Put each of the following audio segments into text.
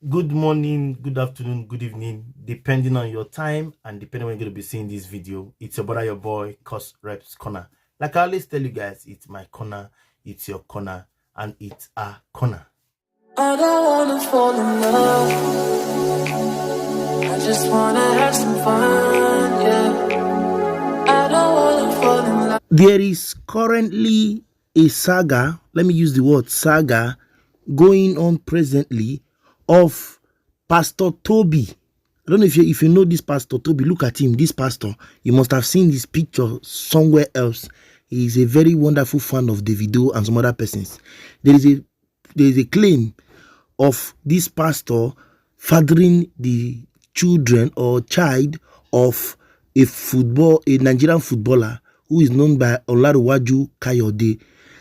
Good morning, good afternoon, good evening, depending on your time and depending when you're going to be seeing this video. It's your brother, your boy, Cos Reps Corner. Like I always tell you guys, it's my corner, it's your corner, and it's our corner. I don't wanna fall in love. I just wanna have some fun, yeah. I don't wanna fall in love. There is currently a saga, let me use the word saga, going on presently of Pastor Tobi. I don't know if you know this Pastor Tobi. Look at him. This pastor, you must have seen this picture somewhere else. He is a very wonderful fan of Davido and some other persons. There is a claim of this pastor fathering the children or child of a Nigerian footballer who is known by Olanrewaju Kayode.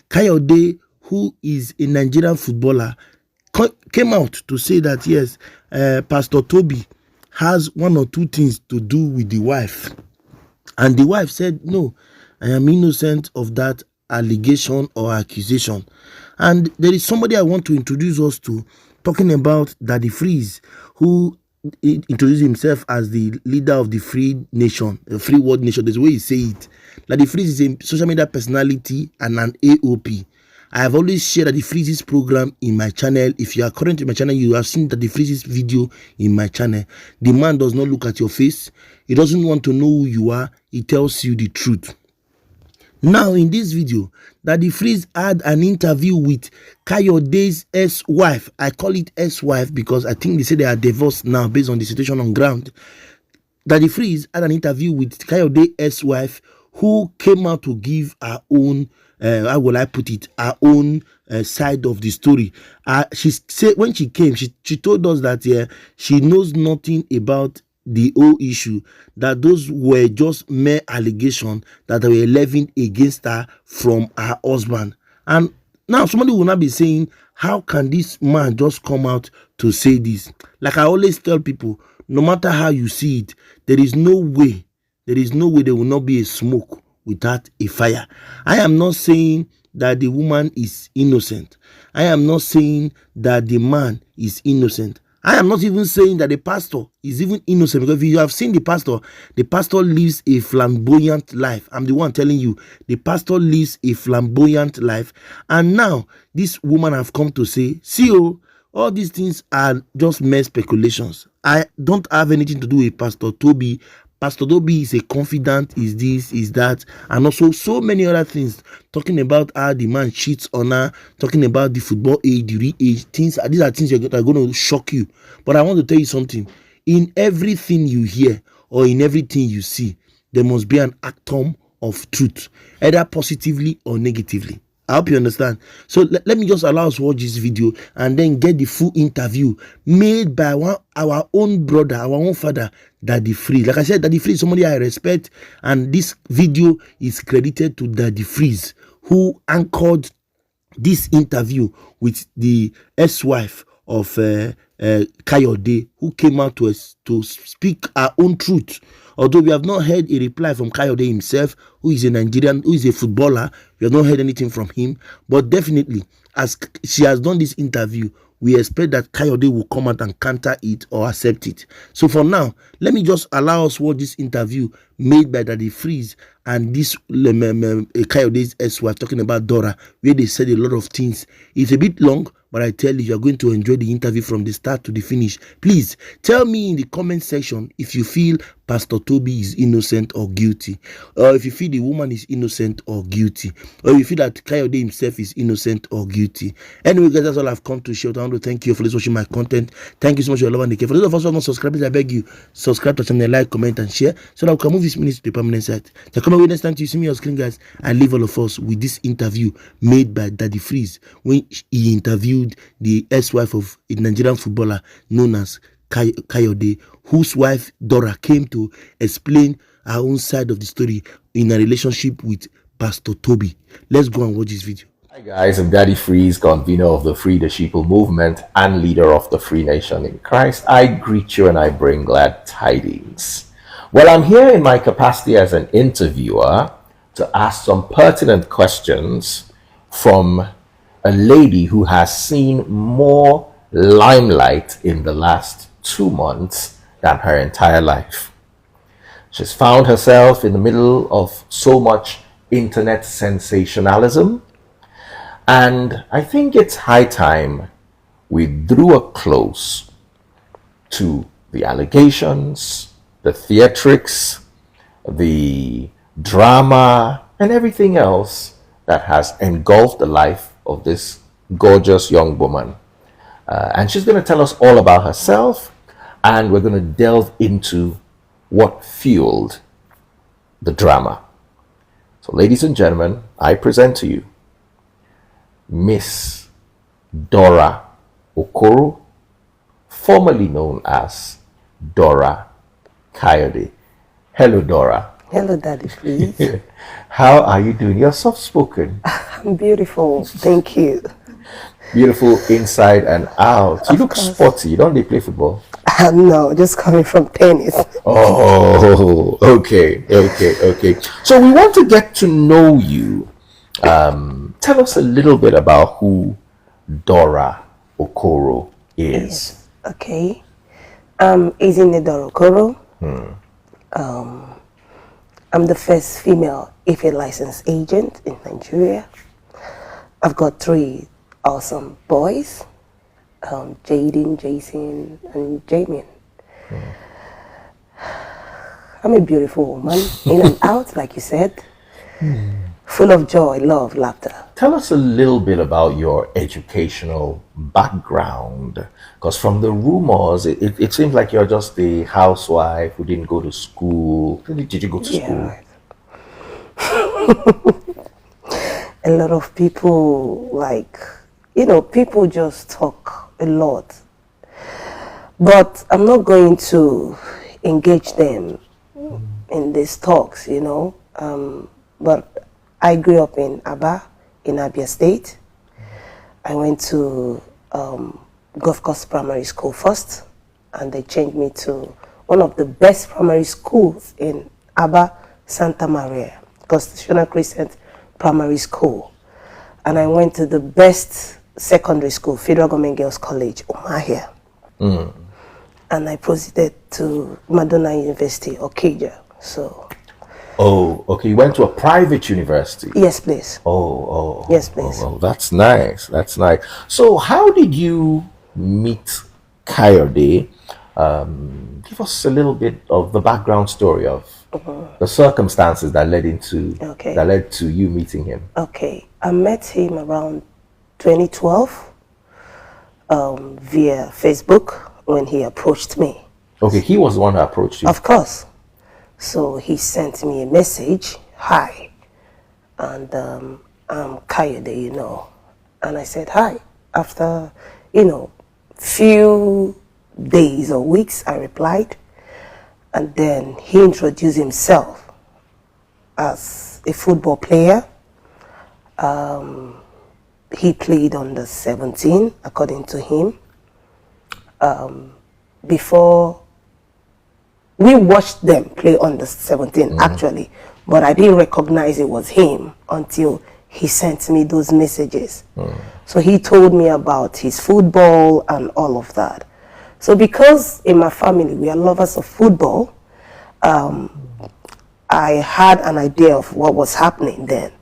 Kayode, who is a Nigerian footballer, came out to say that yes, Pastor Tobi has one or two things to do with the wife, and the wife said, no, I am innocent of that allegation or accusation. And there is somebody I want to introduce us to, talking about Daddy Freeze, who introduced himself as the leader of the free nation, the free world nation. There's a way he say it. Daddy Freeze is a social media personality and an AOP. I have always shared Daddy Freeze's program in my channel. If you are current in my channel, you have seen Daddy Freeze's video in my channel. The man does not look at your face. He doesn't want to know who you are. He tells you the truth. Now, in this video, Daddy Freeze had an interview with Kayode's ex-wife. I call it ex-wife because I think they say they are divorced now based on the situation on ground. Daddy Freeze had an interview with Kayode's ex-wife, who came out to give her own, how will I put it, her own side of the story. She said when she came, she told us that she knows nothing about the whole issue, that those were just mere allegations that were levied against her from her husband. And now somebody will not be saying, how can this man just come out to say this? Like I always tell people, no matter how you see it, there is no way there will not be a smoke without a fire. I am not saying that the woman is innocent. I am not saying that the man is innocent. I am not even saying that the pastor is even innocent, because if you have seen the pastor lives a flamboyant life. I'm the one telling you, the pastor lives a flamboyant life. And now this woman have come to say, see, all these things are just mere speculations. I don't have anything to do with Pastor Tobi. Pastor Tobi is a confidant, is this, is that, and also so many other things, talking about how the man cheats on her, talking about the football age, the age, things. These are things that are going to shock you. But I want to tell you something. In everything you hear or in everything you see, there must be an atom of truth, either positively or negatively. I hope you understand. So let me just allow us to watch this video and then get the full interview made by our own brother, our own father, Daddy Freeze. Like I said, Daddy Freeze is somebody I respect, and this video is credited to Daddy Freeze, who anchored this interview with the ex-wife of Kayode, who came out to speak her own truth. Although we have not heard a reply from Kayode himself, who is a Nigerian, who is a footballer, we have not heard anything from him. But definitely, as she has done this interview, we expect that Kayode will come out and counter it or accept it. So for now, let me just allow us watch this interview made by Daddy Freeze and this Kayode's ex-wife, talking about Dora, where they said a lot of things. It's a bit long, but I tell you, are going to enjoy the interview from the start to the finish. Please tell me in the comment section if you feel Pastor Tobi is innocent or guilty, or if you feel the woman is innocent or guilty, or if you feel that Kayode himself is innocent or guilty. Anyway, guys, that's all I've come to share. I want to thank you for watching my content. Thank you so much for your love and care. For those of us who are not subscribed, I beg you, subscribe to the channel, like, comment, and share, so that we can move this minutes to the permanent site. So come away next time to see me on screen, guys. I leave all of us with this interview made by Daddy Freeze when he interviewed the ex-wife of a Nigerian footballer known as Kayode, whose wife Dora came to explain her own side of the story in a relationship with Pastor Tobi. Let's go and watch this video. Hi guys, I'm Daddy Freeze, convener of the Free the Sheeple movement and leader of the Free Nation in Christ. I greet you and I bring glad tidings. Well, I'm here in my capacity as an interviewer to ask some pertinent questions from a lady who has seen more limelight in the last 2 months than her entire life. She's found herself in the middle of so much internet sensationalism, and I think it's high time we drew a close to the allegations, the theatrics, the drama, and everything else that has engulfed the life of this gorgeous young woman. And she's going to tell us all about herself, and we're going to delve into what fueled the drama. So, ladies and gentlemen, I present to you Miss Dora Okoro, formerly known as Dora Kayode. Hello, Dora. Hello, Daddy, please. How are you doing? You're soft-spoken. I'm beautiful. Thank you. Beautiful inside and out. You look sporty. You don't need to play football. No, just coming from tennis. Oh, okay. So we want to get to know you. Tell us a little bit about who Dora Okoro is. Okay. EZINNE Dora Okoro. I'm the first female IFE licensed agent in Nigeria. I've got 3 awesome boys, Jaden, Jason, and Jamie. I'm a beautiful woman, in and out, like you said, full of joy, love, laughter. Tell us a little bit about your educational background, because from the rumors, it seems like you're just a housewife who didn't go to school. Did you go to school? Right. A lot of people, people just talk a lot. But I'm not going to engage them in these talks, But I grew up in Aba, in Abia State. I went to Gulf Coast Primary School first, and they changed me to one of the best primary schools in Aba, Santa Maria, Constitutional Crescent Primary School. And I went to the best secondary school, Federal Government Girls College, Umahia. And I proceeded to Madonna University, Okija. So. Oh, okay. You went to a private university? Yes, please. Yes, please. Oh, that's nice. That's nice. So how did you meet Kayode? Give us a little bit of the background story of the circumstances that led to you meeting him. Okay. I met him around 2012 via Facebook when he approached me. Okay, he was the one who approached you. Of course. So he sent me a message, hi, and I'm Kayode, And I said, hi. After, few days or weeks, I replied. And then he introduced himself as a football player. He played under 17, according to him. Before we watched them play under 17, actually, but I didn't recognize it was him until he sent me those messages. So he told me about his football and all of that. So because in my family we are lovers of football, I had an idea of what was happening then.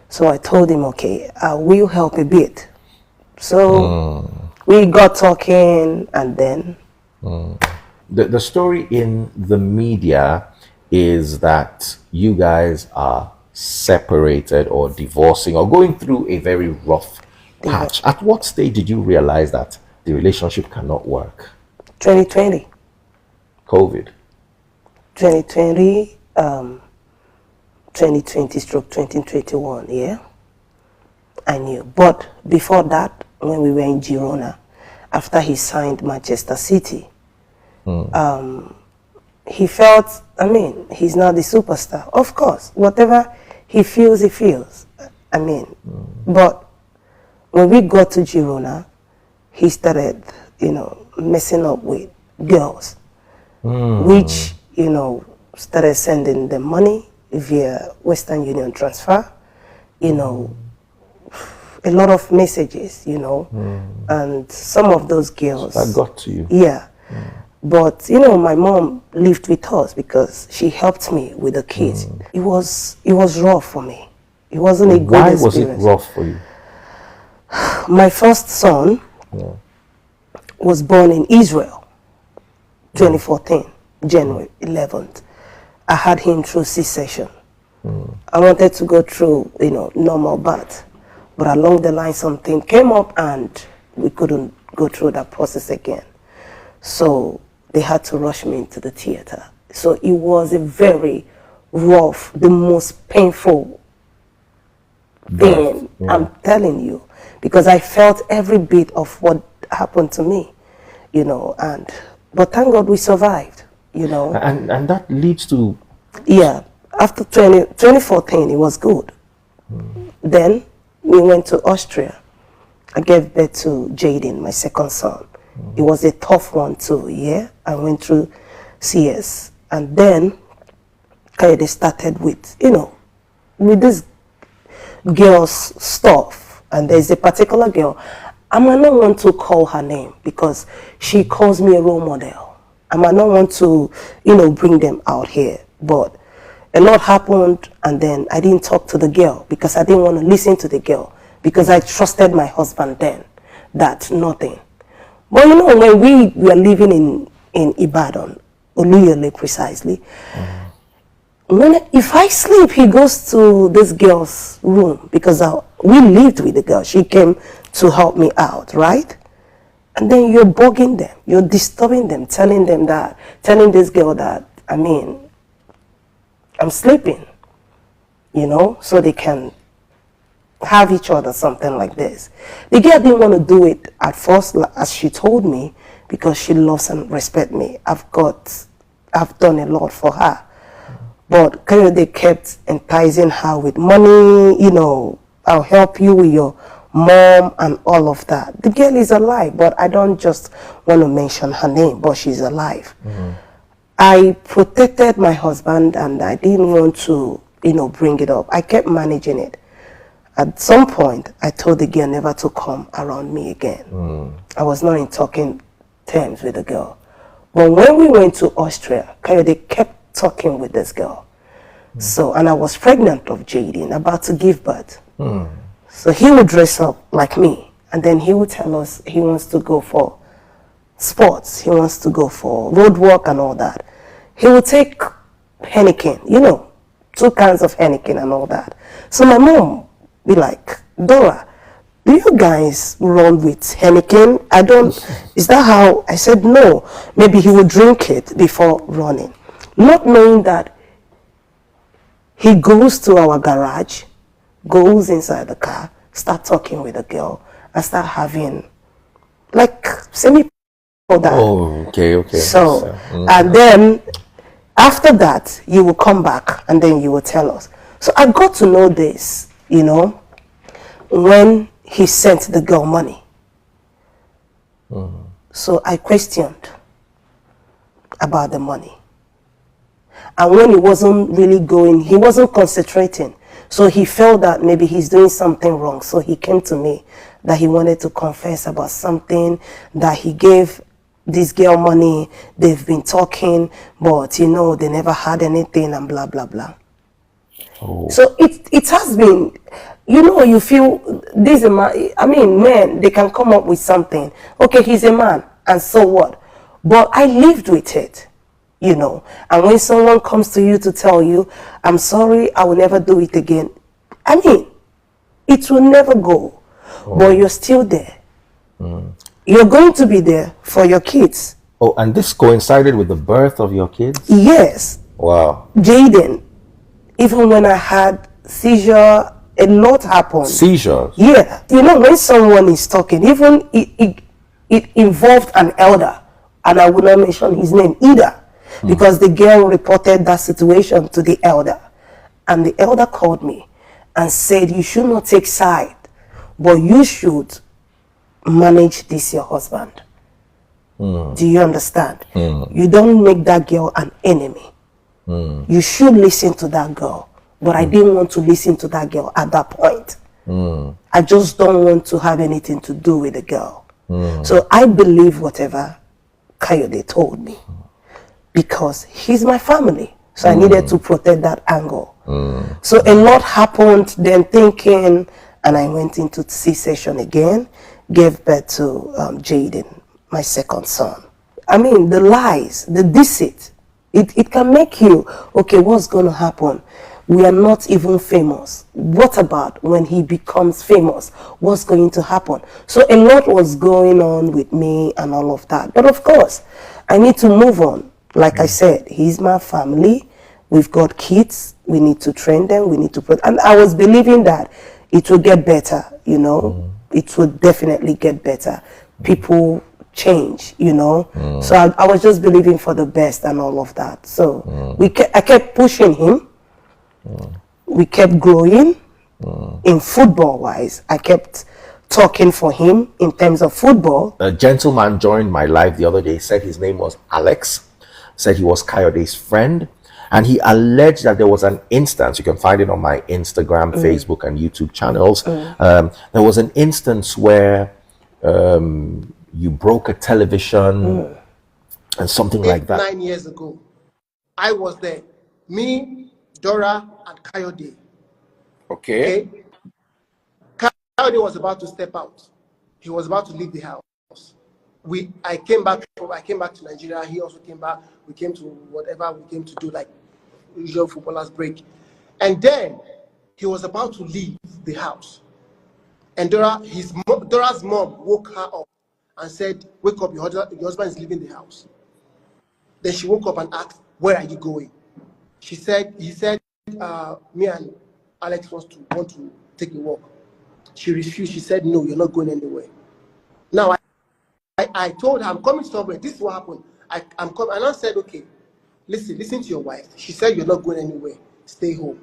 So I told him, okay, I will help a bit. So we got talking, and then... The story in the media is that you guys are separated or divorcing or going through a very rough patch. At what stage did you realize that the relationship cannot work? 2020. COVID. 2020, 2020/2021, yeah. I knew. But before that, when we were in Girona, after he signed Manchester City, he felt, he's not the superstar. Of course, whatever he feels, he feels. But when we got to Girona, he started, messing up with girls, which, started sending them money via Western Union transfer, a lot of messages, you know, and some of those girls. That got to you. Yeah. But, you know, my mom lived with us because she helped me with the kids. It was rough for me. It wasn't a good Why experience. was it rough for you? My first son was born in Israel, 2014, January 11th. I had him through C-section. I wanted to go through, you know, normal birth. But along the line, something came up and we couldn't go through that process again. So they had to rush me into the theater. So it was a very rough, the most painful thing, I'm telling you, because I felt every bit of what happened to me, you know, but thank God we survived, you know. And that leads to... Yeah, after 2014, it was good. Then we went to Austria. I gave birth to Jaden, my second son. It was a tough one too, yeah. I went through CS. And then Kayode started with, you know, with this girl's stuff. And there's a particular girl, I might not want to call her name because she calls me a role model. I might not want to, you know, bring them out here. But a lot happened, and then I didn't talk to the girl because I didn't want to listen to the girl because I trusted my husband then that nothing. But you know, when we were living in Ibadan, Oluyole precisely, if I sleep, he goes to this girl's room because we lived with the girl. She came to help me out, right? And then you're bugging them, you're disturbing them, telling this girl that, I mean, I'm sleeping, you know, so they can have each other, something like this. The girl didn't want to do it at first, as she told me, because she loves and respects me. I've done a lot for her. But Kayode kept enticing her with money, you know, I'll help you with your mom and all of that. The girl is alive, but I don't just want to mention her name, but she's alive. I protected my husband and I didn't want to, you know, bring it up. I kept managing it. At some point, I told the girl never to come around me again. I was not in talking terms with the girl. But when we went to Austria, Kayode kept talking with this girl. So, and I was pregnant of Jaden, about to give birth. So he would dress up like me, and then he would tell us he wants to go for sports, he wants to go for road work and all that. He would take Heineken, you know, 2 cans of Heineken and all that. So my mom be like, Dora, do you guys run with Heineken? Is that how? I said no. Maybe he would drink it before running. Not knowing that he goes to our garage, goes inside the car, start talking with the girl, and start having like semi that. Oh, okay. So, and then after that, you will come back and then you will tell us. So I got to know this, you know, when he sent the girl money. So I questioned about the money. And when he wasn't really going, he wasn't concentrating. So he felt that maybe he's doing something wrong. So he came to me that he wanted to confess about something, that he gave this girl money, they've been talking, but you know, they never had anything and blah, blah, blah. So it has been, you know, you feel this, I mean, men, they can come up with something. Okay, he's a man, and so what? But I lived with it, you know. And when someone comes to you to tell you, I'm sorry, I will never do it again. I mean, it will never go, but you're still there. You're going to be there for your kids. Oh, and this coincided with the birth of your kids? Yes. Wow. Jaden, even when I had seizure, a lot happened. Seizures? Yeah. You know, when someone is talking, even it involved an elder, and I would not mention his name either, because the girl reported that situation to the elder. And the elder called me and said, you should not take side, but you should manage this your husband. Do you understand? You don't make that girl an enemy. You should listen to that girl. But I didn't want to listen to that girl at that point. I just don't want to have anything to do with the girl. So I believe whatever Kayode told me, because he's my family. So I needed to protect that angle. So a lot happened, then thinking, and I went into C-section again, gave birth to Jaden, my second son. I mean, the lies, the deceit, it can make you, okay, what's going to happen? We are not even famous. What about when he becomes famous? What's going to happen? So a lot was going on with me and all of that. But of course, I need to move on. Like I said, he's my family. We've got kids. We need to train them. We need to put, and I was believing that it will get better, you know. It will definitely get better. People change, you know. So I was just believing for the best and all of that. So I kept pushing him. We kept growing in football wise. I kept talking for him in terms of football. A gentleman joined my life the other day, said his name was Alex, said he was Kayode's friend, and he alleged that there was an instance, you can find it on my Instagram, Facebook, and YouTube channels. There was an instance where you broke a television and something like that. 9 years ago, I was there. Me, Dora, and Kayode. Okay. Kayode was about to step out. He was about to leave the house. I came back to Nigeria. He also came back. We came to whatever we came to do, like usual footballers break. And then he was about to leave the house. And Dora's mom woke her up and said, "Wake up, your husband is leaving the house." Then she woke up and asked, "Where are you going?" He said, "Me and Alex want to take a walk." She refused. She said, "No, you're not going anywhere." Now, I told her, "I'm coming somewhere. This is what happened. I'm coming." And I said, "Okay, listen to your wife. She said you're not going anywhere. Stay home."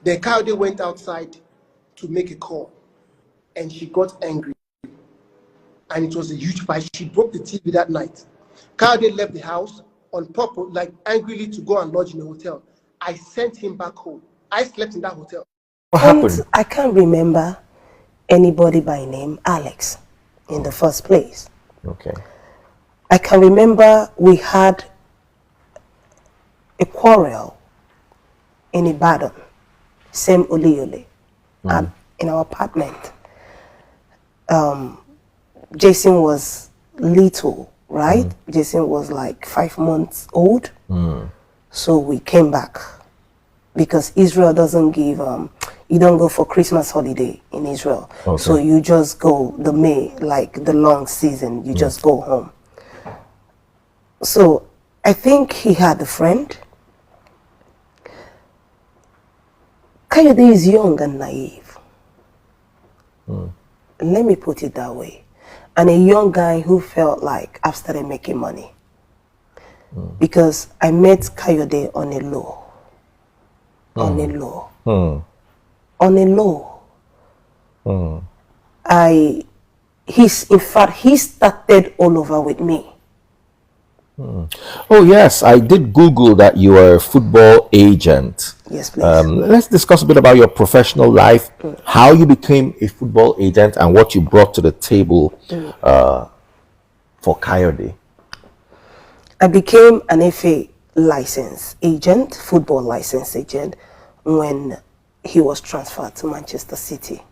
Then Kayode went outside to make a call, and she got angry. And it was a huge fight. She broke the TV that night. Kayode left the house on purpose, like angrily, to go and lodge in a hotel. I sent him back home. I slept in that hotel. What happened? I can't remember anybody by name Alex in the first place. Okay. I can remember we had a quarrel in Ibadan, same Oliole, in our apartment. Jason was little, right? Jason was like 5 months old. So we came back because Israel doesn't give, you don't go for Christmas holiday in Israel. Okay. So you just go the May, like the long season, you just go home. So I think he had a friend. Kayode is young and naive. Let me put it that way. And a young guy who felt like I've started making money. Because I met Kayode on a low. On a low. On a low. In fact, he started all over with me. Oh yes, I did Google that you are a football agent. Yes, please. Let's discuss a bit about your professional life, how you became a football agent, and what you brought to the table for Kayode. I became an FA license agent, football license agent, when he was transferred to Manchester City.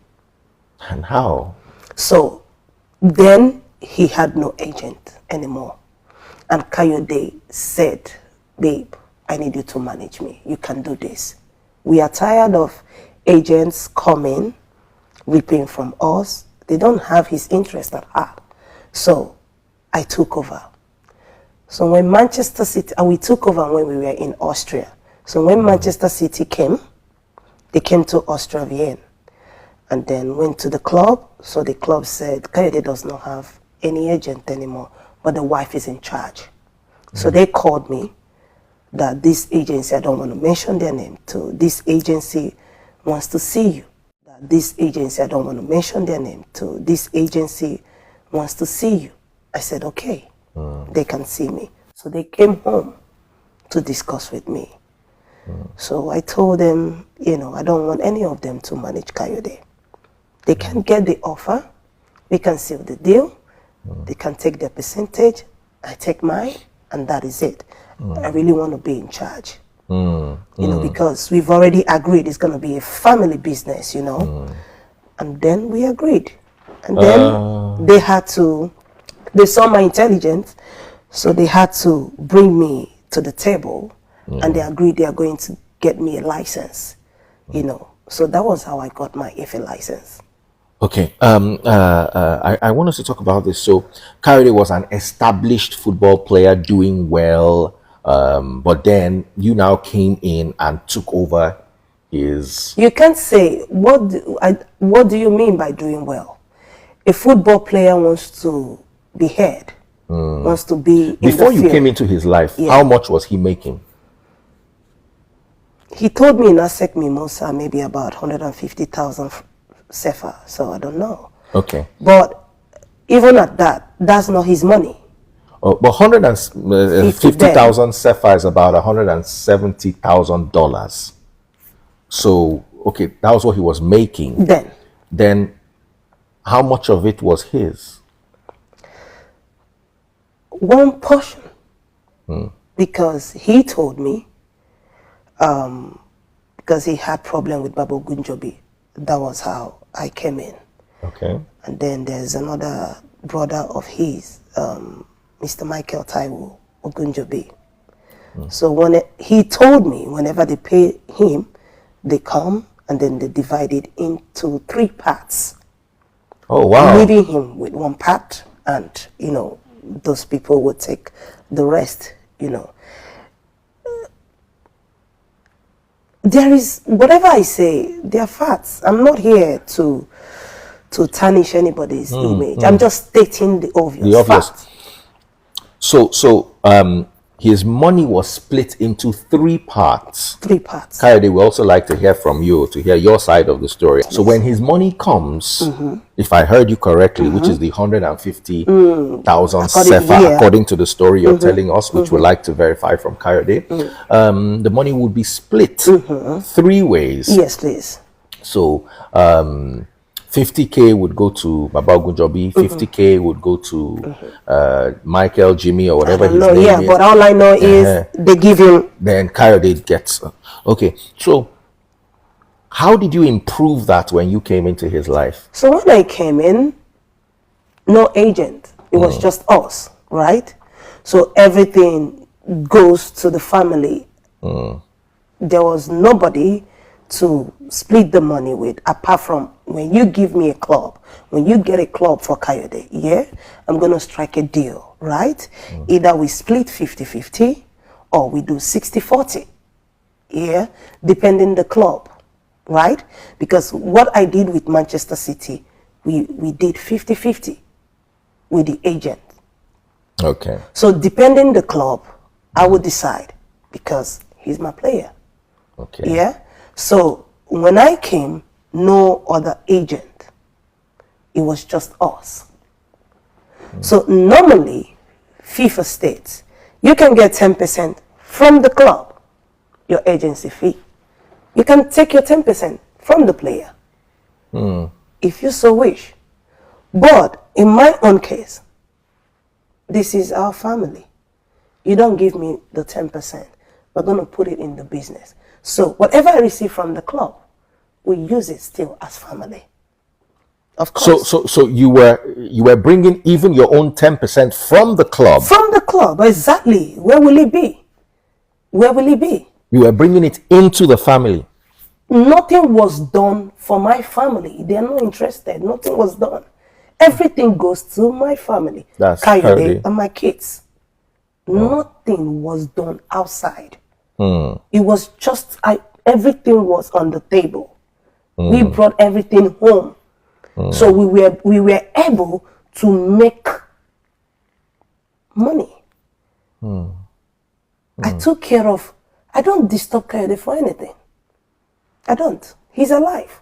And how? So then he had no agent anymore. And Kayode said, "Babe, I need you to manage me. You can do this. We are tired of agents coming, ripping from us. They don't have his interest at heart." So I took over. So when Manchester City, and we took over when we were in Austria. So when Manchester City came, they came to Austria, Vienna, and then went to the club. So the club said, Kayode does not have any agent anymore, but the wife is in charge. So they called me that this agency, I don't want to mention their name, to this agency wants to see you. That this agency, I don't want to mention their name, to this agency wants to see you. I said, okay, they can see me. So they came home to discuss with me. So I told them, you know, I don't want any of them to manage Kayode. They can get the offer, we can seal the deal, they can take their percentage, I take mine, and that is it. I really want to be in charge. You know, because we've already agreed it's going to be a family business, you know. And then we agreed. And then they saw my intelligence, so they had to bring me to the table, and they agreed they are going to get me a license, you know. So that was how I got my FA license. Okay. I want us to talk about this. So Kayode was an established football player doing well, but then you now came in and took over his... You can't say, what do you mean by doing well? A football player wants to be heard, wants to be in Before the you field. came into his life, Yeah. how much was he making? He told me in Asek Mimosa maybe about 150,000 Sefa, so I don't know. Okay. But even at that, that's not his money. Oh, but 150,000 Sefa is about $170,000. So, okay, that was what he was making. Then, how much of it was his? One portion. Because he told me, because he had problem with Babu Gunjobi. That was how I came in. Okay. And then there's another brother of his, Mr. Michael Taiwo Ogunjobi. So when he told me whenever they pay him, they come and then they divide it into 3 parts. Oh, wow. Leaving him with 1 part, and, you know, those people would take the rest, you know. There is, whatever I say, they are facts. I'm not here to tarnish anybody's image. I'm just stating the obvious fact. So, his money was split into 3 parts. 3 parts. Kayode, we also like to hear from you, to hear your side of the story. So when his money comes, if I heard you correctly, which is the 150,000 Sefa, according to the story you're telling us, which we'd like to verify from Kayode, the money would be split 3 ways. Yes, please. So 50K would go to Baba Gunjobi, 50K would go to Michael, Jimmy, or whatever his name is. Yeah, but all I know is they give him. Then Kayode gets. Okay, so how did you improve that when you came into his life? So when I came in, no agent. It was just us, right? So everything goes to the family. There was nobody to split the money with, apart from when you give me a club, when you get a club for Kayode, yeah, I'm going to strike a deal, right? Either we split 50-50 or we do 60-40, yeah, depending the club, right? Because what I did with Manchester City, we did 50-50 with the agent. Okay. So depending the club, I would decide, because he's my player. Okay. Yeah. So when I came, no other agent. It was just us. So normally, FIFA states, you can get 10% from the club, your agency fee. You can take your 10% from the player, if you so wish. But in my own case, this is our family. You don't give me the 10%. We're going to put it in the business. So whatever I receive from the club, we use it still as family. Of course. So you were bringing even your own 10% from the club. From the club, exactly. Where will it be? Where will it be? You were bringing it into the family. Nothing was done for my family. They are not interested. Nothing was done. Everything goes to my family. That's Kayode and my kids. Nothing was done outside. It was just, everything was on the table. We brought everything home. So we were able to make money. I took care of, I don't disturb Kayode for anything. I don't. He's alive.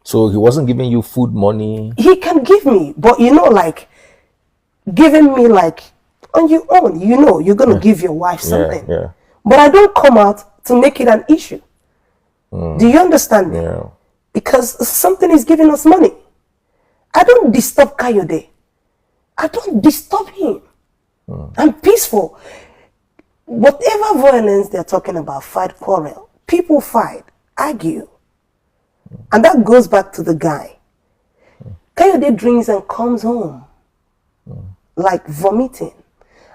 So he wasn't giving you food money? He can give me, but you know, like, giving me like, on your own, you know, you're going to give your wife something. Yeah. But I don't come out to make it an issue. Do you understand me? Yeah. Because something is giving us money. I don't disturb Kayode. I don't disturb him. I'm peaceful. Whatever violence they're talking about, fight, quarrel, people fight, argue. And that goes back to the guy. Kayode drinks and comes home like vomiting.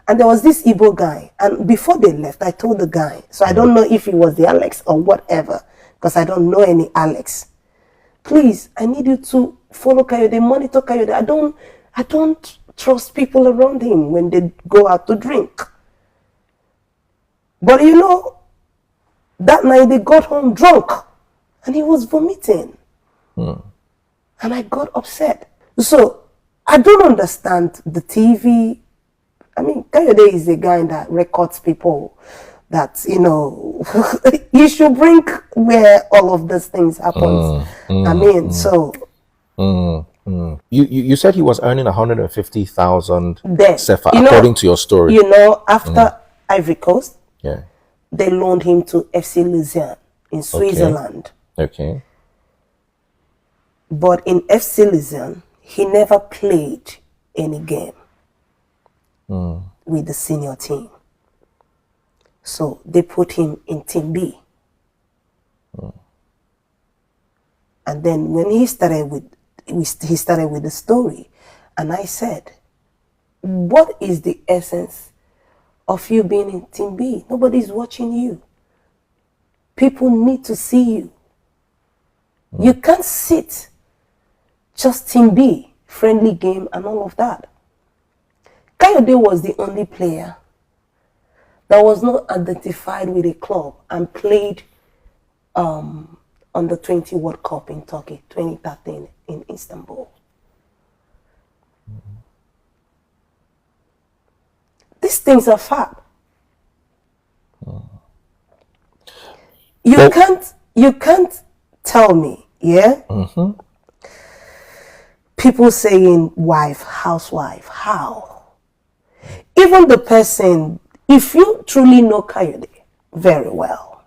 And there was this Igbo guy, and before they left, I told the guy, so I don't know if it was the Alex or whatever, because I don't know any Alex. Please, I need you to follow Kayode, monitor Kayode. I don't trust people around him when they go out to drink. But you know, that night they got home drunk, and he was vomiting. And I got upset. So, I don't understand the TV. I mean, Kayode is the guy that records people that, you know, you should bring where all of these things happens. You said he was earning 150,000 then, sefa, you know, according to your story. You know, after Ivory Coast, Yeah. they loaned him to FC Lausanne in Switzerland. Okay. But in FC Lausanne, he never played any game with the senior team. So they put him in Team B. And then when he started with the story, and I said, what is the essence of you being in Team B? Nobody's watching you. People need to see you. You can't sit just Team B, friendly game and all of that. Kayode was the only player that was not identified with a club and played on the 20 World Cup in Turkey, 2013 in Istanbul. These things are fact. You can't tell me, yeah? People saying wife, housewife, how? Even the person, if you truly know Kayode very well,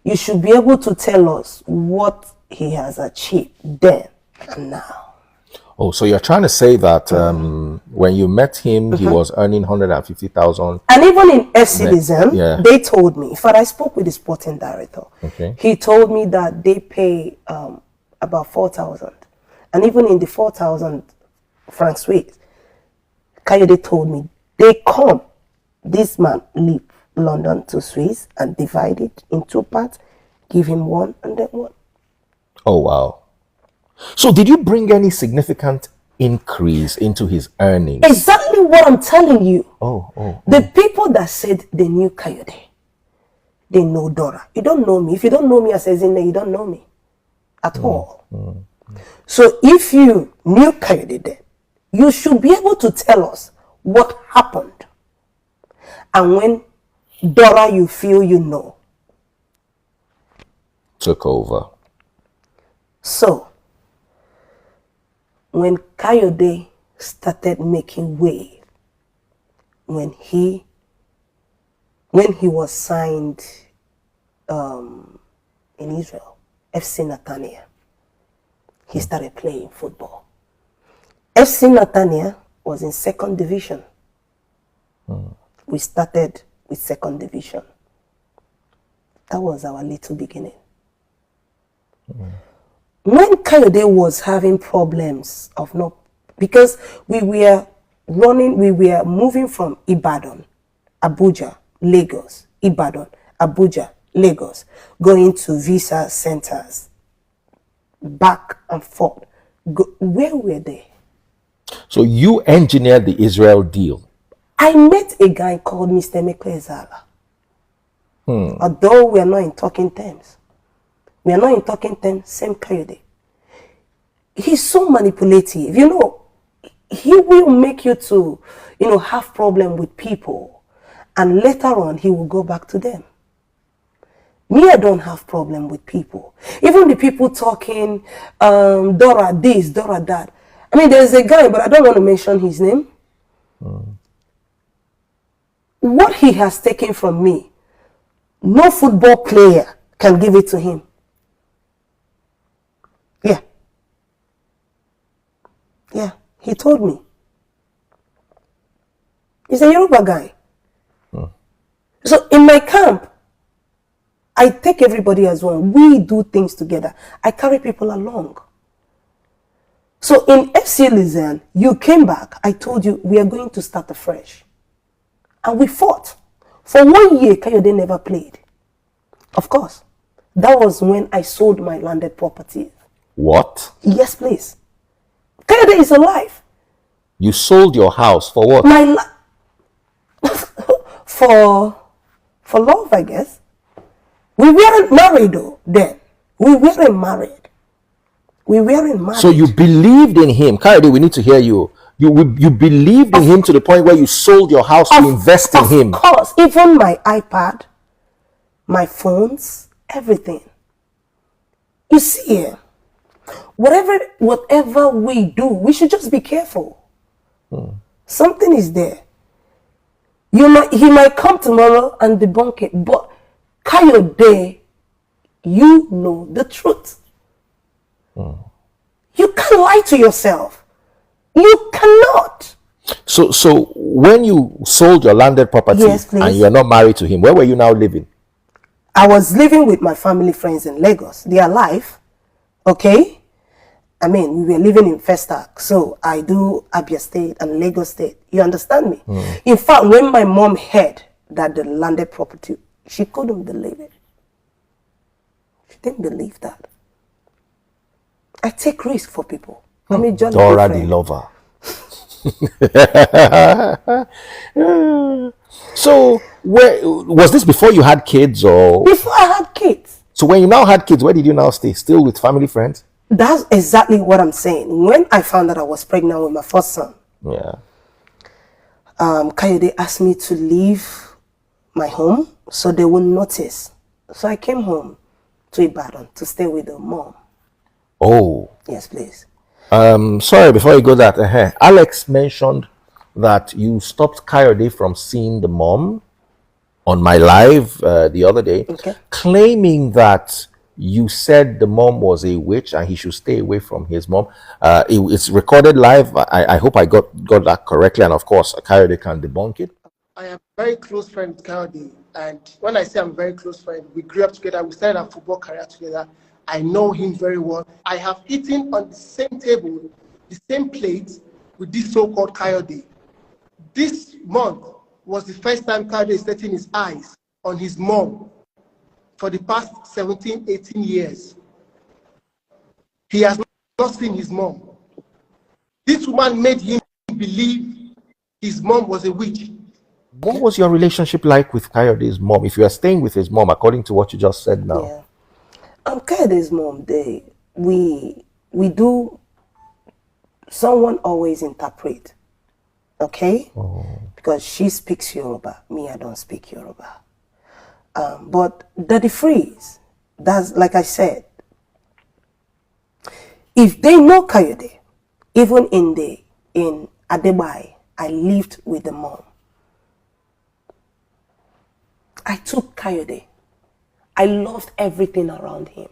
you should be able to tell us what he has achieved then and now. Oh, so you're trying to say that when you met him, he was earning 150,000. And even in FC Lausanne, yeah. they told me, in fact, I spoke with the sporting director. Okay. He told me that they pay about 4,000. And even in the 4,000 francs Swiss, Kayode told me, they come, this man leave London to Swiss and divide it in two parts, give him one and then one. Oh, wow. So did you bring any significant increase into his earnings? Exactly what I'm telling you. Oh. The people that said they knew Kayode, they know Dora. You don't know me. If you don't know me as Ezinne, you don't know me at all. So if you knew Kayode then, you should be able to tell us what happened. And when Dora, you feel you know, Took over. So, when Kayode started making way, when he was signed in Israel, FC Netanya, he started playing football. FC Netanya was in second division. We started with second division. That was our little beginning. When Kayode was having problems of not, because we were moving from Ibadan, Abuja, Lagos, Ibadan, Abuja, Lagos, going to visa centers, back and forth. Where were they? So you engineered the Israel deal. I met a guy called Mr. Mekwezala. Although we are not in talking terms. We are not in talking terms, same Kayode. He's so manipulative. You know, he will make you to, have problem with people. And later on, he will go back to them. Me, I don't have problem with people. Even the people talking, Dora this, Dora that. I mean, there's a guy, but I don't want to mention his name. What he has taken from me, no football player can give it to him. Yeah. Yeah, he told me. He's a Yoruba guy. So in my camp, I take everybody as one. We do things together. I carry people along. So in FC Lizanne, you came back. I told you we are going to start afresh. And we fought. For 1 year, Kayode never played. Of course. That was when I sold my landed property. What? Yes, please. Kayode is alive. You sold your house for what? For love, I guess. We weren't married though then. We weren't married. So you believed in him. Kayode, we need to hear you. You believed in him to the point where you sold your house to invest in him. Of course. Even my iPad, my phones, everything. You see, whatever we do, we should just be careful. Something is there. He might come tomorrow and debunk it, but Kayode, you know the truth. You can't lie to yourself. You cannot. So when you sold your landed property, yes, and you are not married to him, where were you now living? I was living with my family friends in Lagos. They are alive. Okay? I mean, we were living in Festac, so I do Abia State and Lagos State. You understand me? In fact, when my mom heard that the landed property, she couldn't believe it. She didn't believe that. I take risk for people. I'm a jolly Dora good the friend. lover. So, was this before you had kids or? Before I had kids. So when you now had kids, where did you now stay? Still with family friends? That's exactly what I'm saying. When I found that I was pregnant with my first son, Yeah. Kayode asked me to leave my home so they wouldn't notice. So I came home to Ibadan to stay with the mom. Oh. Yes, please. Sorry, before you go that, Alex mentioned that you stopped Kayode from seeing the mom on my live the other day, claiming that you said the mom was a witch and he should stay away from his mom. It's recorded live. I hope I got that correctly, and of course, Kayode can debunk it. I am very close friend with Kayode, and when I say I'm very close friend, we grew up together, we started our football career together. I know him very well. I have eaten on the same table, the same plate with this so-called Kayode. This month was the first time Kayode is setting his eyes on his mom for the past 17, 18 years. He has not seen his mom. This woman made him believe his mom was a witch. What was your relationship like with Kayode's mom, if you are staying with his mom, according to what you just said now? Yeah. Kayode's mom, we do, someone always interpret, okay? Because she speaks Yoruba, me, I don't speak Yoruba. But Daddy Freeze, that's like I said, if they know Kayode, even in ADEGBOYEGA, I lived with the mom. I took Kayode. I loved everything around him.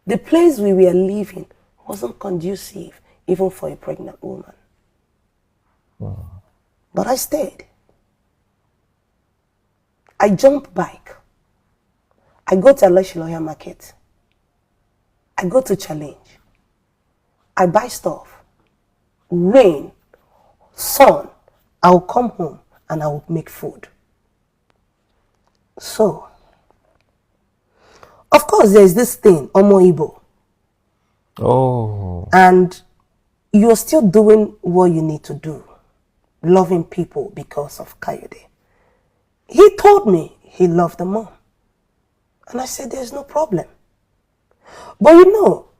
The place we were living wasn't conducive even for a pregnant woman. But I stayed. I jump bike. I go to Aleshiloya Market. I go to Challenge. I buy stuff. Rain, sun, I'll come home and I will make food. So, of course, there's this thing, Omo Igbo. Oh. And you're still doing what you need to do, loving people because of Kayode. He told me he loved the mom. And I said, there's no problem. But you know,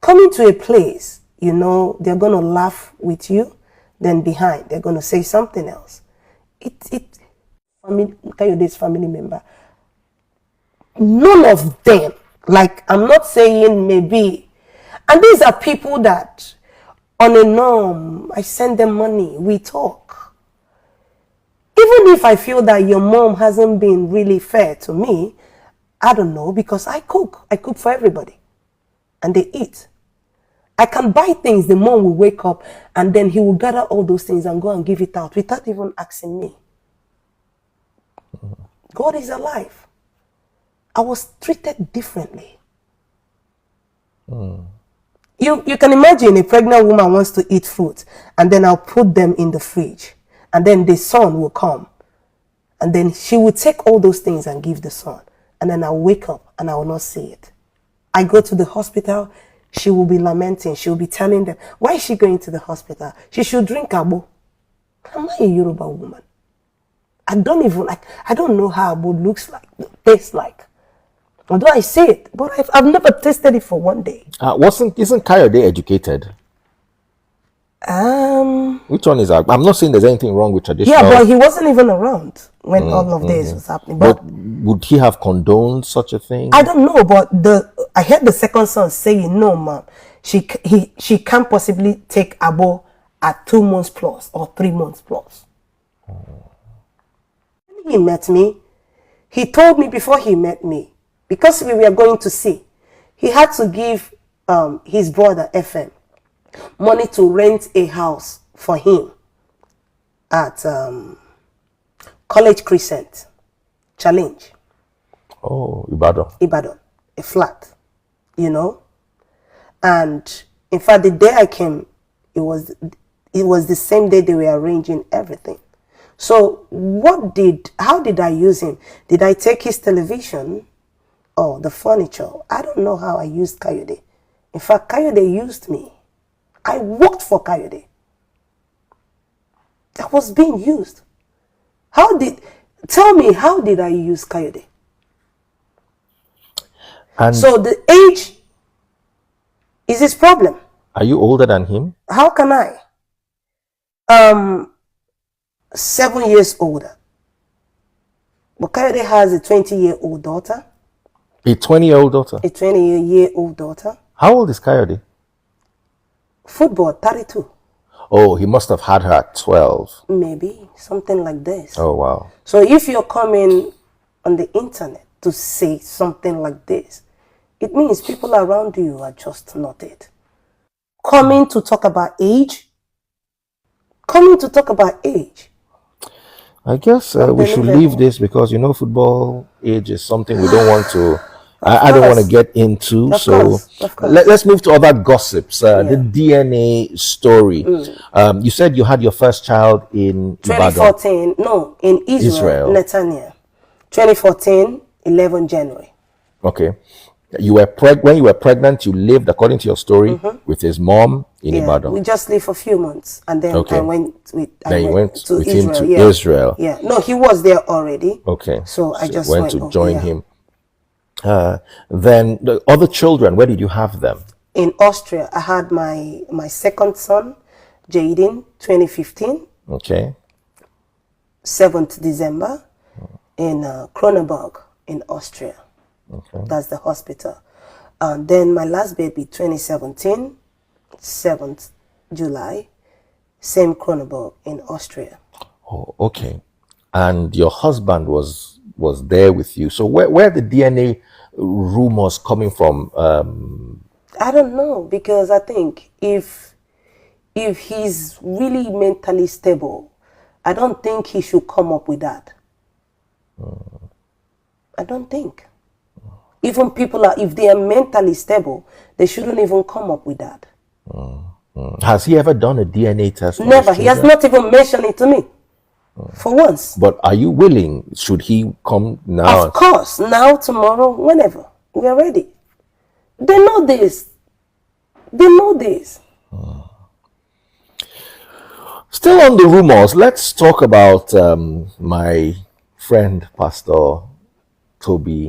coming to a place, you know, they're going to laugh with you, then behind, they're going to say something else. Kayode's family member, none of them, like, I'm not saying maybe, and these are people that on a norm, I send them money, we talk. Even Even if I feel that your mom hasn't been really fair to me, I don't know, because I cook for everybody and they eat. I can buy things, the mom will wake up and then he will gather all those things and go and give it out without even asking me. God is alive. I was treated differently. You can imagine a pregnant woman wants to eat fruit and then I'll put them in the fridge and then the son will come and then she will take all those things and give the son and then I'll wake up and I will not see it. I go to the hospital, she will be lamenting. She will be telling them, why is she going to the hospital? She should drink abo. Am I a Yoruba woman? I don't know how abo looks like, tastes like. Although I say it, but I've never tasted it for one day. Isn't Kayode educated? Which one is that? I'm not saying there's anything wrong with traditional. Yeah, but he wasn't even around when all of this was happening. But would he have condoned such a thing? I don't know, but I heard the second son saying, no, ma'am, she can't possibly take abo at 2 months plus or 3 months plus. When he met me, he told me before he met me, because we were going to see, he had to give his brother FM money to rent a house for him at College Crescent, Challenge. Oh, Ibadan, a flat, you know. And in fact, the day I came, it was the same day they were arranging everything. So how did I use him? Did I take his television or the furniture? I don't know how I used Kayode. In fact, Kayode used me. I worked for Kayode. I was being used. Tell me, how did I use Kayode? And So the age is his problem. are you older than him? How can I? 7 years older. But Kayode has a 20-year-old daughter. A 20-year-old daughter. A 20-year-old daughter. How old is Kayode? Football, 32. Oh, he must have had her at 12. Maybe, something like this. Oh, wow. So if you're coming on the internet to say something like this, it means people around you are just not it. Coming to talk about age. I guess we should leave this because, football age is something we don't want to... I don't want to get into. Of So course. let's move to other gossips. The DNA story. You said you had your first child in Ibadan. 2014, no, in Israel. Netanya. 2014, 11 January. Okay. You were when you were pregnant, you lived, according to your story, with his mom in Ibadan. We just lived for a few months, and then Okay. I went with with Israel. him to yeah. Israel. Yeah, no, he was there already. Okay. So I just went went to over, join yeah. him. Then the other children, where did you have them? In Austria, I had my second son, Jaden, 2015, Okay. 7th December, in Kronenberg in Austria. Okay. That's the hospital. And then my last baby, 2017, 7th July, same Kronenberg in Austria. Oh, okay. And your husband was there with you. So where are the DNA rumors coming from? I don't know, because I think if he's really mentally stable, I don't think he should come up with that. I don't think. Even if they are mentally stable, they shouldn't even come up with that. Has he ever done a DNA test? on Never. his He has children? not even mentioned it to me. For once. But are you willing? Should he come now? Of course. Now, tomorrow, whenever. We are ready. They know this. Still on the rumors, let's talk about my friend, Pastor Tobi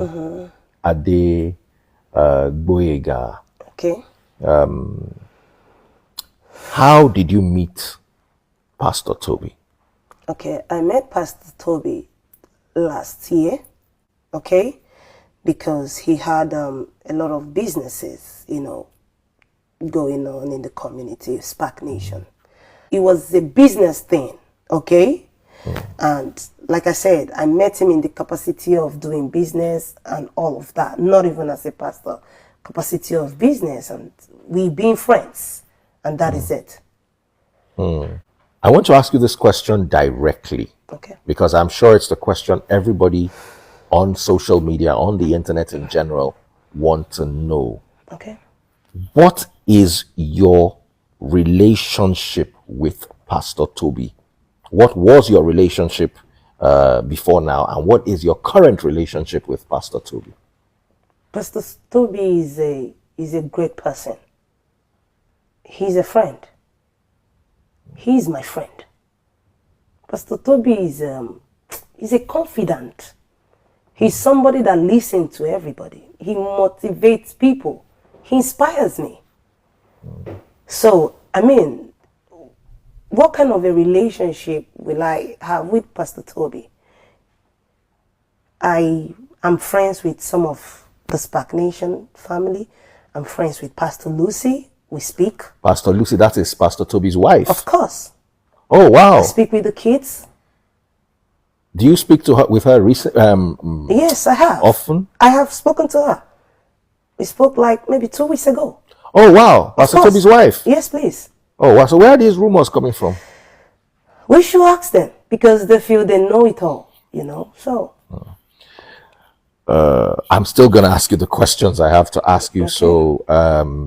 ADEGBOYEGA. Okay. How did you meet Pastor Tobi? Okay. I met Pastor Tobi last year. Okay. Because he had a lot of businesses, going on in the community, Spark Nation. It was a business thing, okay? And like I said, I met him in the capacity of doing business and all of that, not even as a pastor, capacity of business, and we being friends, and that is it. I want to ask you this question directly, Okay. because I'm sure it's the question everybody on social media, on the internet in general, want to know. Okay. What is your relationship with Pastor Tobi? What was your relationship before now, and what is your current relationship with Pastor Tobi? Pastor Tobi is a great person. He's a friend. He's my friend. Pastor Tobi is a confidant. He's somebody that listens to everybody. He motivates people. He inspires me. So, I mean, what kind of a relationship will I have with Pastor Tobi? I am friends with some of the Spark Nation family. I'm friends with Pastor Lucy. We speak. Pastor Lucy, that is Pastor Tobi's wife. Of course. Oh, wow. I speak with the kids. Do you speak to her with her Yes, I have. often? I have spoken to her. We spoke like maybe 2 weeks ago. Oh, wow. Pastor course. Tobi's wife? Yes, please. Oh, wow. So where are these rumors coming from? We should ask them because they feel they know it all, you know. So I'm still going to ask you the questions I have to ask you. Okay. So,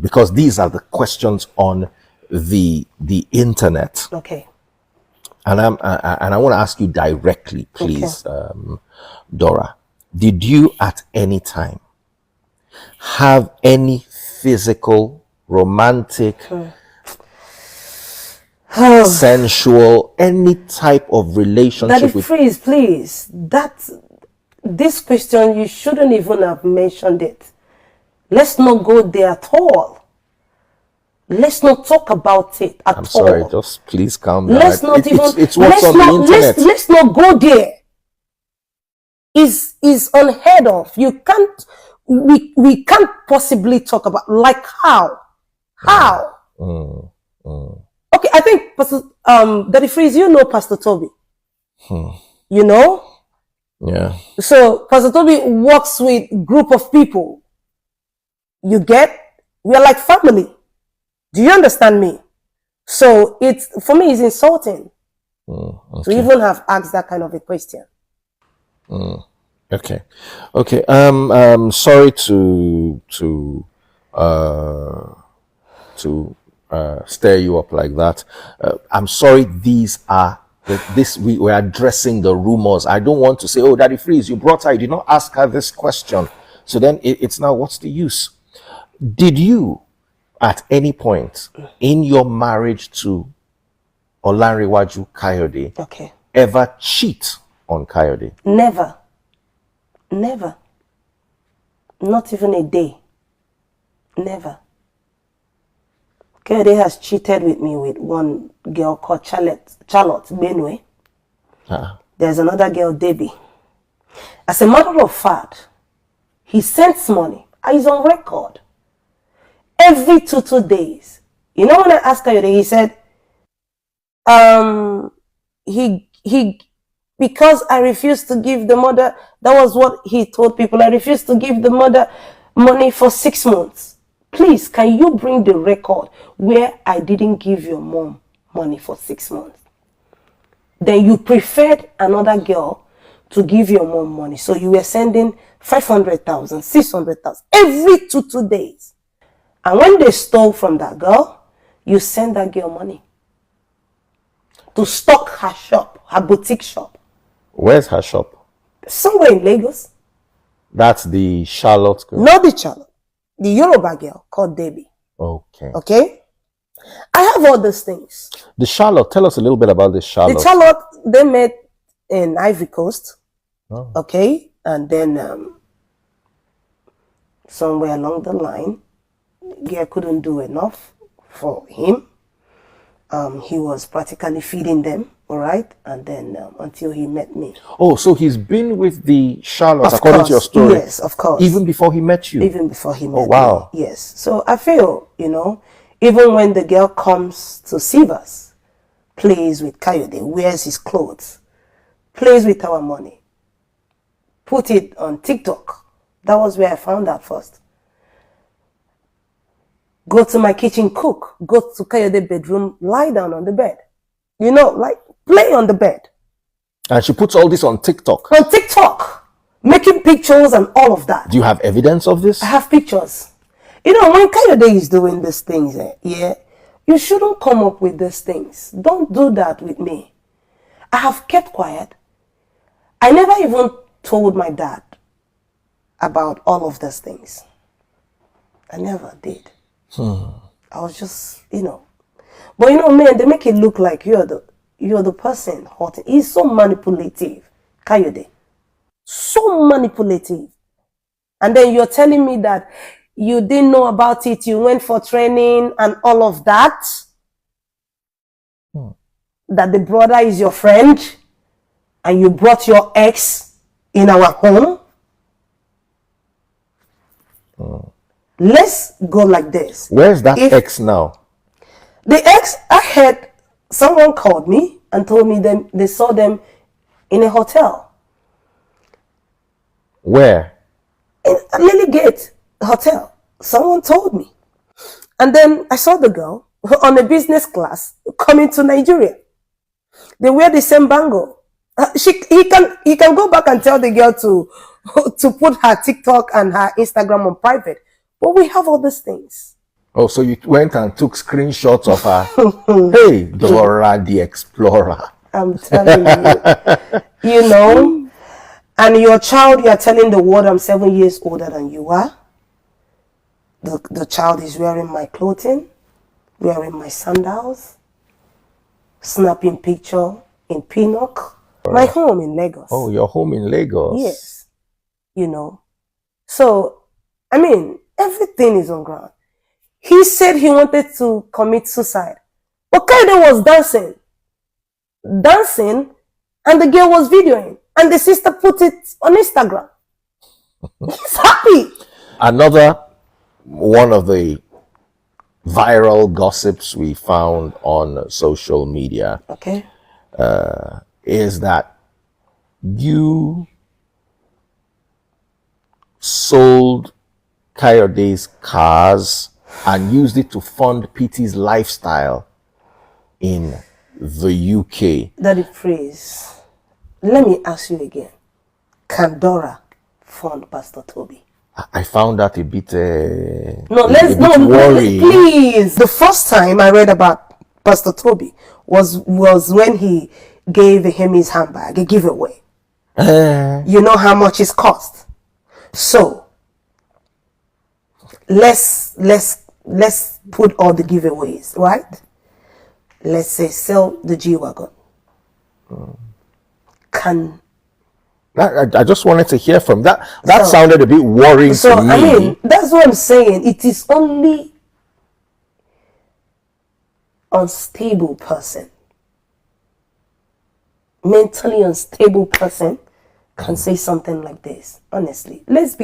because these are the questions on the internet. Okay. And I want to ask you directly, please, okay. Dora. Did you at any time have any physical, romantic, sensual, any type of relationship Daddy Freeze, please. This question, you shouldn't even have mentioned it. Let's not go there at all. Let's not talk about it at all. I'm sorry, just please calm down. Let's not even. It's what's on the internet. Let's not go there. Is unheard of. You can't. We can't possibly talk about like how. Okay, I think Pastor Daddy Freeze, you know Pastor Tobi. You know. Yeah. So Pastor Tobi works with group of people. You get? We are like family. Do you understand me? So for me, it's insulting to even have asked that kind of a question. Okay. Sorry to stir you up like that. I'm sorry. We're addressing the rumors. I don't want to say, oh, Daddy Freeze, you brought her. You did not ask her this question. So then it's now, what's the use? Did you, at any point in your marriage to Olanrewaju Kayode, ever cheat on Kayode? Never. Not even a day. Never. Kayode has cheated with me with one girl called Charlotte Benue. There's another girl, Debbie. As a matter of fact, he sends money. He's on record. Every 2 days. You know when I asked Kayode, he said, because I refused to give the mother, that was what he told people, I refused to give the mother money for 6 months. Please, can you bring the record where I didn't give your mom money for 6 months? Then you preferred another girl to give your mom money. So you were sending 500,000, 600,000 every 2 days. And when they stole from that girl, you send that girl money to stock her shop, her boutique shop. Where's her shop? Somewhere in Lagos. That's the Charlotte girl? Not the Charlotte. The Yoruba girl called Debbie. Okay? I have all those things. The Charlotte, tell us a little bit about this Charlotte. The Charlotte, they met in Ivory Coast. Okay? And then somewhere along the line, girl couldn't do enough for him. He was practically feeding them, all right? And then until he met me. Oh, so he's been with the Charlotte, according to your story? Yes, of course. Even before he met you? Even before he met me. Oh, wow. Yes. So I feel, even when the girl comes to see us, plays with Kayode, wears his clothes, plays with our money, put it on TikTok. That was where I found out first. Go to my kitchen, cook. Go to Kayode's bedroom, lie down on the bed. You know, like play on the bed. And she puts all this on TikTok. On TikTok, making pictures and all of that. Do you have evidence of this? I have pictures. You know, when Kayode is doing these things, yeah, you shouldn't come up with these things. Don't do that with me. I have kept quiet. I never even told my dad about all of these things. I never did. I was just, you know. But you know, man, they make it look like you're the person hurting. He's so manipulative, Kayode. So manipulative. And then you're telling me that you didn't know about it, you went for training and all of that. That the brother is your friend and you brought your ex in our home. Let's go like this. Where's that ex now? The ex, I heard someone called me and told me they saw them in a hotel. Where? In Lily Gate Hotel. Someone told me. And then I saw the girl on a business class coming to Nigeria. They wear the same bangle. He can go back and tell the girl to put her TikTok and her Instagram on private. But we have all these things. Oh, so you went and took screenshots of her. Hey, Dora the Explorer. I'm telling you. You know, and your child, you are telling the world I'm 7 years older than you are. The child is wearing my clothing, wearing my sandals, snapping picture in Pinnock. My home in Lagos. Oh, your home in Lagos? Yes. You know. So, I mean, everything is on ground. He said he wanted to commit suicide. But Kayode was dancing, and the girl was videoing. And the sister put it on Instagram. He's happy. Another one of the viral gossips we found on social media, Okay. Is that you sold Kayode's cars and used it to fund PT's lifestyle in the UK. Daddy, please, let me ask you again. Can Dora fund Pastor Tobi? I found that a bit worrying. Please. The first time I read about Pastor Tobi was when he gave him his handbag, a giveaway. You know how much it cost. So let's put all the giveaways, right? Let's say sell the G-Wagon. Can I just wanted to hear from that. That sounded a bit worrying to me. I mean, that's what I'm saying. It is only unstable person, mentally unstable person can say something like this. Honestly, let's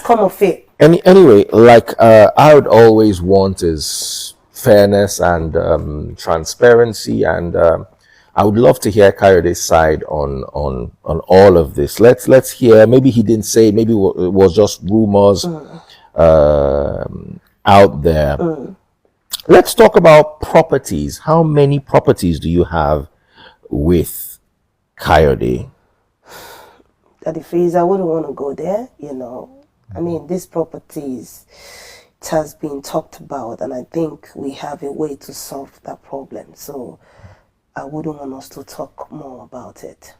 come off it. Anyway, like I would always want is fairness and transparency, and I would love to hear Kayode's side on all of this. Let's hear. Maybe he didn't say. Maybe it was just rumors out there. Let's talk about properties. How many properties do you have with Kayode? Daddy Freeze, I wouldn't want to go there. You know, I mean, these properties, it has been talked about, and I think we have a way to solve that problem. So I wouldn't want us to talk more about it.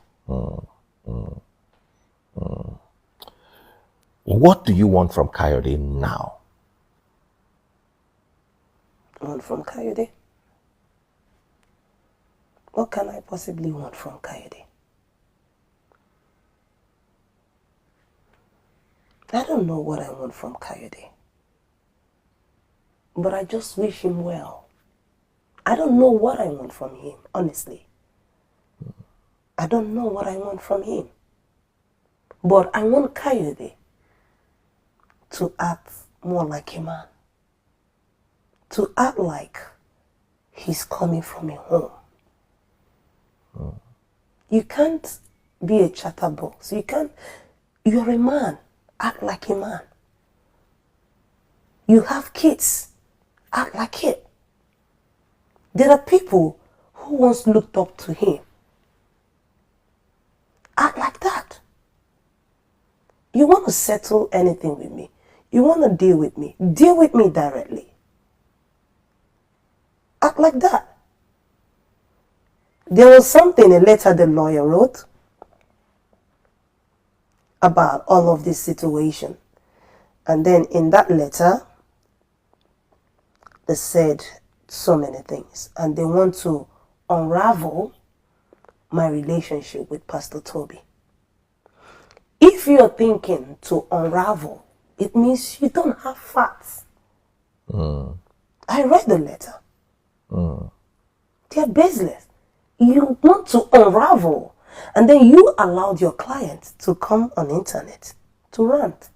What do you want from Kayode now? Want from Kayode? What can I possibly want from Kayode? I don't know what I want from Kayode. But I just wish him well. I don't know what I want from him, honestly. I don't know what I want from him. But I want Kayode to act more like a man. To act like he's coming from a home. You can't be a chatterbox. You're a man. Act like a man. You have kids. Act like it. There are people who once looked up to him. Act like that. You want to settle anything with me. You want to deal with me. Deal with me directly. Act like that. There was something, a letter the lawyer wrote about all of this situation. And then in that letter, they said so many things. And they want to unravel my relationship with Pastor Tobi. If you're thinking to unravel, it means you don't have facts. I read the letter. They're baseless. You want to unravel, and then you allowed your client to come on internet to rant.